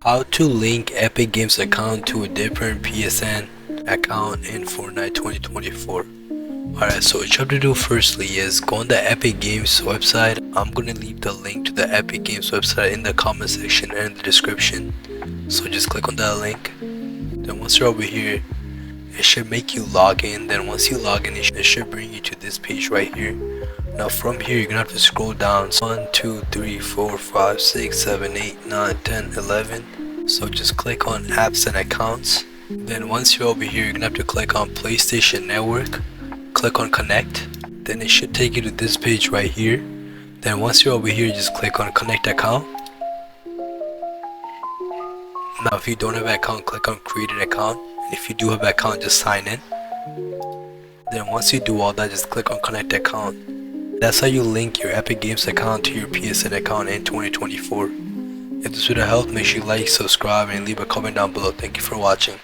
How to link Epic Games account to a different PSN account in Fortnite 2024. Alright, so what you have to do firstly is go on the Epic Games website. I'm gonna leave the link to the Epic Games website in the comment section and in the description. So just click on that link. Then once you're over here, it should make you log in. Then once you log in, it should bring you to this page right here. Now from here, you're gonna have to scroll down 1, 2, 3, 4, 5, 6, 7, 8, 9, 10, 11. So just click on apps and accounts. Then once you're over here, you're gonna have to click on PlayStation Network. Click on connect. Then it should take you to this page right here. Then once you're over here, just click on connect account. Now if you don't have an account, click on create an account. And if you do have an account, just sign in. Then once you do all that, just click on connect account. That's how you link your Epic Games account to your PSN account in 2024. If this would have helped, make sure you like, subscribe, and leave a comment down below. Thank you for watching.